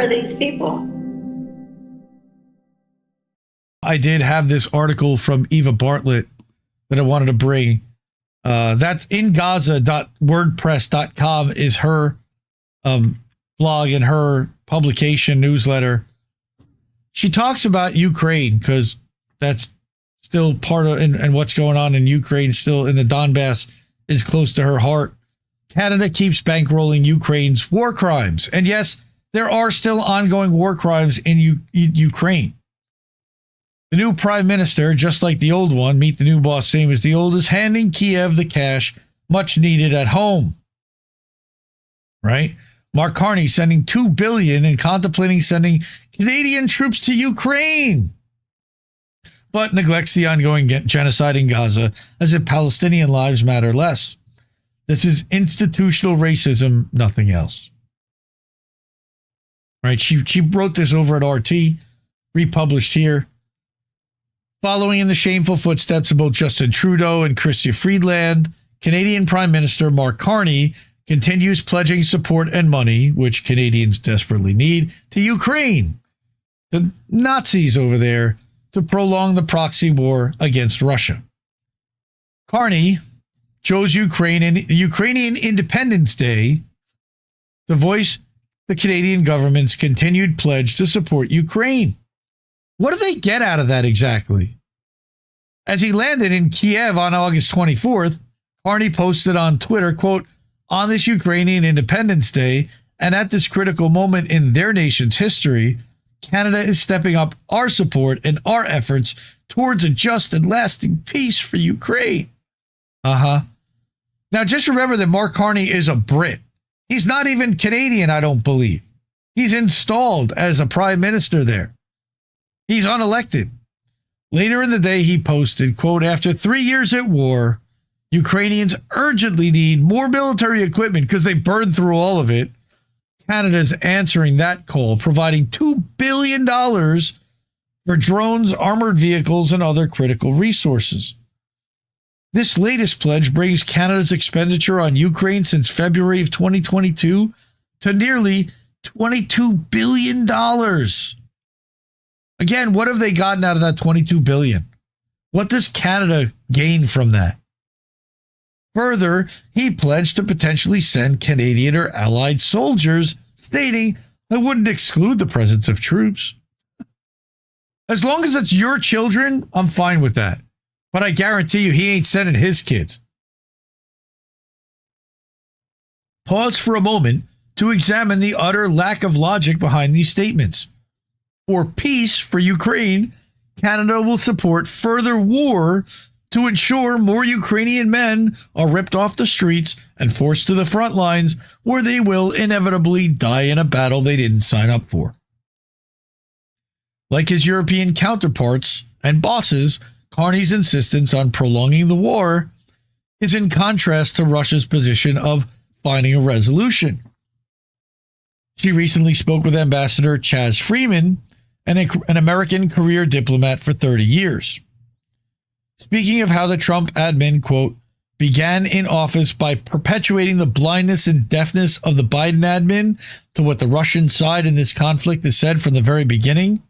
are these people? I did have this article from Eva Bartlett that I wanted to bring. That's ingaza.wordpress.com is her blog and her publication newsletter. She talks about Ukraine because that's still part of, and what's going on in Ukraine, still in the Donbass, is close to her heart. Canada keeps bankrolling Ukraine's war crimes. And yes, there are still ongoing war crimes in Ukraine. The new prime minister, just like the old one, meet the new boss, same as the old, is handing Kiev the cash much needed at home. Right? Mark Carney sending $2 billion and contemplating sending Canadian troops to Ukraine, but neglects the ongoing genocide in Gaza as if Palestinian lives matter less. This is institutional racism, nothing else. Right? She wrote this over at RT, republished here. Following in the shameful footsteps of both Justin Trudeau and Chrystia Freeland, Canadian Prime Minister Mark Carney continues pledging support and money, which Canadians desperately need, to Ukraine, the Nazis over there, to prolong the proxy war against Russia. Carney chose Ukrainian Independence Day to voice the Canadian government's continued pledge to support Ukraine. What do they get out of that exactly? As he landed in Kiev on August 24th, Carney posted on Twitter, quote, "On this Ukrainian Independence Day, and at this critical moment in their nation's history, Canada is stepping up our support and our efforts towards a just and lasting peace for Ukraine." Now, just remember that Mark Carney is a Brit. He's not even Canadian, I don't believe. He's installed as a prime minister there. He's unelected. Later in the day, he posted, quote, "After 3 years at war, Ukrainians urgently need more military equipment because they burned through all of it. Canada's answering that call, providing $2 billion for drones, armored vehicles, and other critical resources." This latest pledge brings Canada's expenditure on Ukraine since February of 2022 to nearly $22 billion. Again, what have they gotten out of that $22 billion? What does Canada gain from that? Further, he pledged to potentially send Canadian or allied soldiers, stating, "I wouldn't exclude the presence of troops. As long as it's your children, I'm fine with that. But I guarantee you he ain't sending his kids." Pause for a moment to examine the utter lack of logic behind these statements. For peace for Ukraine, Canada will support further war to ensure more Ukrainian men are ripped off the streets and forced to the front lines, where they will inevitably die in a battle they didn't sign up for. Like his European counterparts and bosses, Carney's insistence on prolonging the war is in contrast to Russia's position of finding a resolution. She recently spoke with Ambassador Chaz Freeman, an American career diplomat for 30 years. Speaking of how the Trump admin, quote, began in office by perpetuating the blindness and deafness of the Biden admin to what the Russian side in this conflict has said from the very beginning,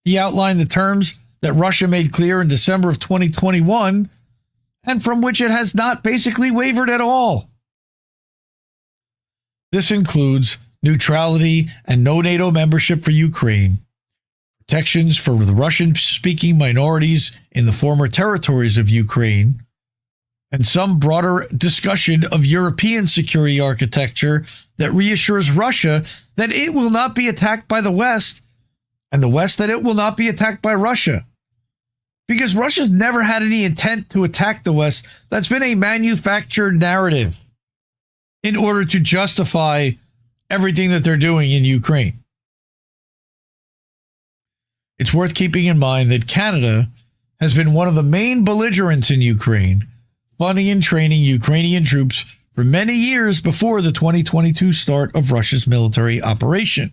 he outlined the terms that Russia made clear in December of 2021 and from which it has not basically wavered at all. This includes neutrality and no NATO membership for Ukraine, protections for the Russian-speaking minorities in the former territories of Ukraine, and some broader discussion of European security architecture that reassures Russia that it will not be attacked by the West, and the West that it will not be attacked by Russia. Because Russia's never had any intent to attack the West. That's been a manufactured narrative in order to justify everything that they're doing in Ukraine. It's worth keeping in mind that Canada has been one of the main belligerents in Ukraine, funding and training Ukrainian troops for many years before the 2022 start of Russia's military operation.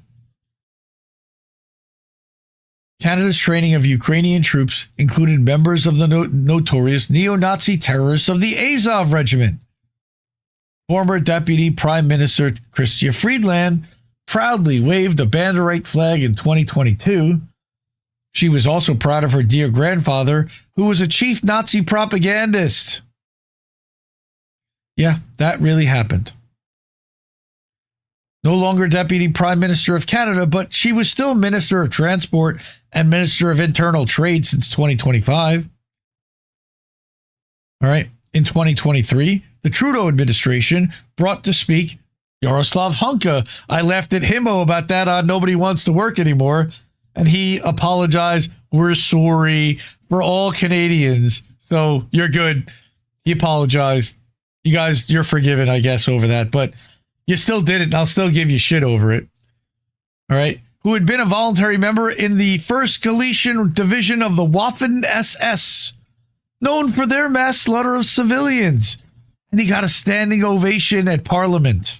Canada's training of Ukrainian troops included members of the notorious neo-Nazi terrorists of the Azov Regiment. Former Deputy Prime Minister Chrystia Freeland proudly waved a Banderite flag in 2022. She was also proud of her dear grandfather, who was a chief Nazi propagandist. Yeah, that really happened. No longer Deputy Prime Minister of Canada, but she was still Minister of Transport and Minister of Internal Trade since 2025. All right. In 2023, the Trudeau administration brought to speak Yaroslav Hunka. I laughed at Himbo about that on Nobody Wants to Work Anymore, and he apologized. We're sorry for all Canadians. So you're good. He apologized. You guys, you're forgiven, I guess, over that. But you still did it, and I'll still give you shit over it. All right. Who had been a voluntary member in the 1st Galician Division of the Waffen SS, known for their mass slaughter of civilians. And he got a standing ovation at Parliament.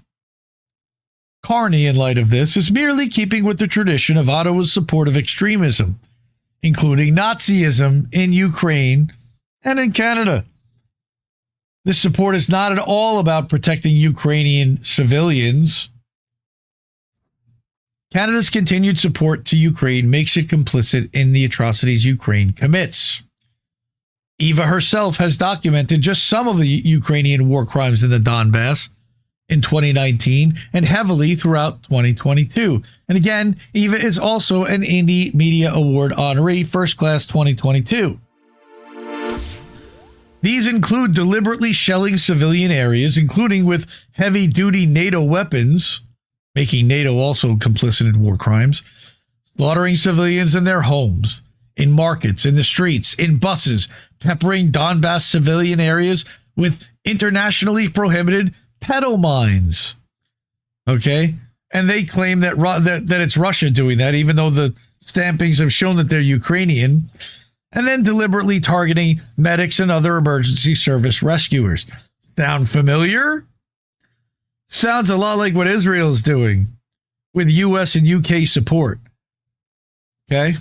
Carney, in light of this, is merely keeping with the tradition of Ottawa's support of extremism, including Nazism in Ukraine and in Canada. This support is not at all about protecting Ukrainian civilians. Canada's continued support to Ukraine makes it complicit in the atrocities Ukraine commits. Eva herself has documented just some of the Ukrainian war crimes in the Donbass in 2019 and heavily throughout 2022. And again, Eva is also an Indie Media Award honoree, First Class 2022. These include deliberately shelling civilian areas, including with heavy-duty NATO weapons, making NATO also complicit in war crimes, slaughtering civilians in their homes, in markets, in the streets, in buses, peppering Donbass civilian areas with internationally prohibited pedo mines. Okay? And they claim that it's Russia doing that, even though the stampings have shown that they're Ukrainian. And then deliberately targeting medics and other emergency service rescuers. Sound familiar? Sounds a lot like what Israel's doing with U.S. and UK support. Okay?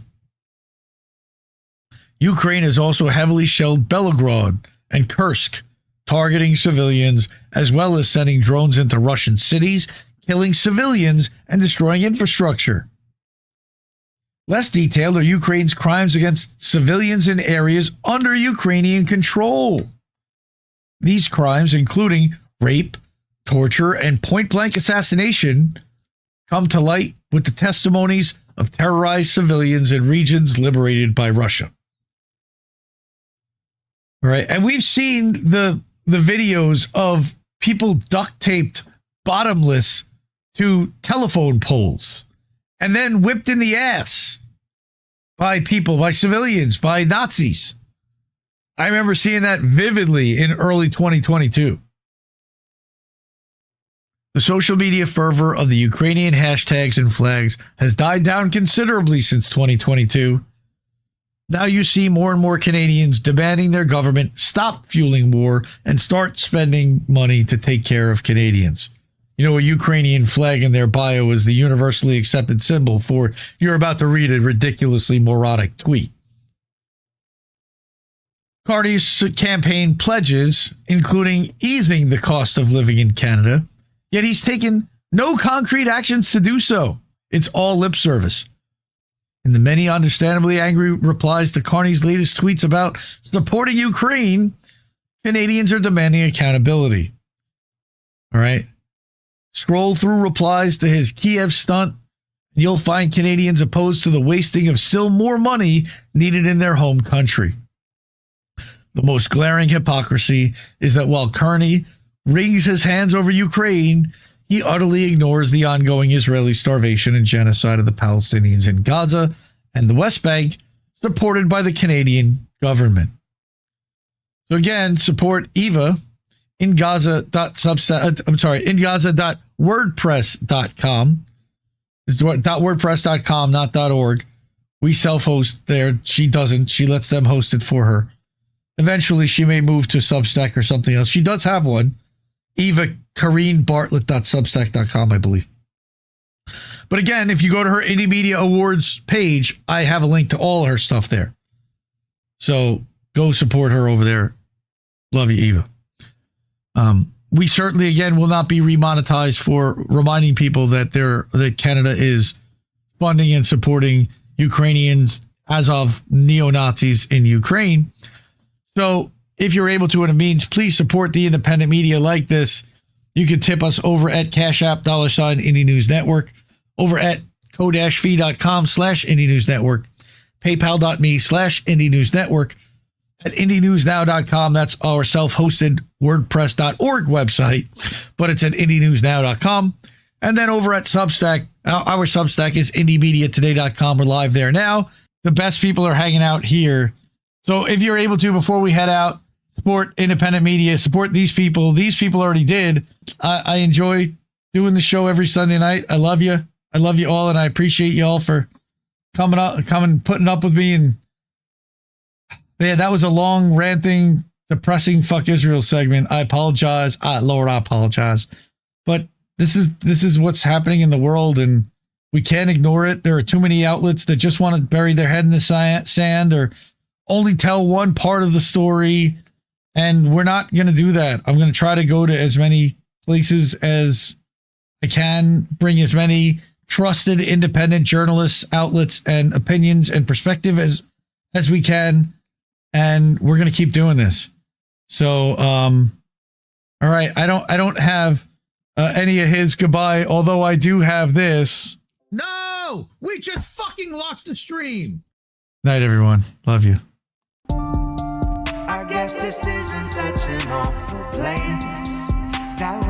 Ukraine has also heavily shelled Belgorod and Kursk, targeting civilians, as well as sending drones into Russian cities, killing civilians and destroying infrastructure. Less detailed are Ukraine's crimes against civilians in areas under Ukrainian control. These crimes, including rape, torture, and point-blank assassination, come to light with the testimonies of terrorized civilians in regions liberated by Russia. All right, and we've seen the videos of people duct-taped bottomless to telephone poles and then whipped in the ass by people, by civilians, by Nazis. I remember seeing that vividly in early 2022. The social media fervor of the Ukrainian hashtags and flags has died down considerably since 2022. Now you see more and more Canadians demanding their government stop fueling war and start spending money to take care of Canadians. You know, a Ukrainian flag in their bio is the universally accepted symbol for you're about to read a ridiculously moronic tweet. Carney's campaign pledges, including easing the cost of living in Canada, yet he's taken no concrete actions to do so. It's all lip service. In the many understandably angry replies to Carney's latest tweets about supporting Ukraine, Canadians are demanding accountability. All right? Scroll through replies to his Kiev stunt, and you'll find Canadians opposed to the wasting of still more money needed in their home country. The most glaring hypocrisy is that while Carney wrings his hands over Ukraine, he utterly ignores the ongoing Israeli starvation and genocide of the Palestinians in Gaza and the West Bank, supported by the Canadian government. So again, support Eva in Gaza.wordpress.com. This is .wordpress.com, not .org. We self-host there. She doesn't. She lets them host it for her. Eventually, she may move to Substack or something else. She does have one. EvaBartlett.substack.com, I believe. But again, if you go to her Indie Media Awards page, I have a link to all her stuff there. So go support her over there. Love you, Eva. we certainly, again, will not be remonetized for reminding people that that Canada is funding and supporting Ukrainians as of neo-Nazis in Ukraine. So if you're able to, and it means, please support the independent media like this. You can tip us over at Cash App, $Indie News Network, over at ko-fi.com/Indie News Network, paypal.me/Indie News Network, at indienewsnow.com. That's our self-hosted WordPress.org website, but it's at indienewsnow.com. And then over at Substack, our Substack is indiemediatoday.com. We're live there now. The best people are hanging out here. So if you're able to, before we head out, support independent media, support these people. These people already did. I enjoy doing the show every Sunday night. I love you. I love you all, and I appreciate you all for putting up with me. And man, that was a long, ranting, depressing fuck Israel segment. I apologize. Lord, I apologize. But this is what's happening in the world, and we can't ignore it. There are too many outlets that just want to bury their head in the sand or only tell one part of the story, and we're not going to do that. I'm going to try to go to as many places as I can, bring as many trusted independent journalists, outlets, and opinions and perspective as we can, and we're going to keep doing this. So, all right, I don't have any of his goodbye, although I do have this. No, we just fucking lost the stream. Night, everyone. Love you. I guess this isn't such an awful place. It's not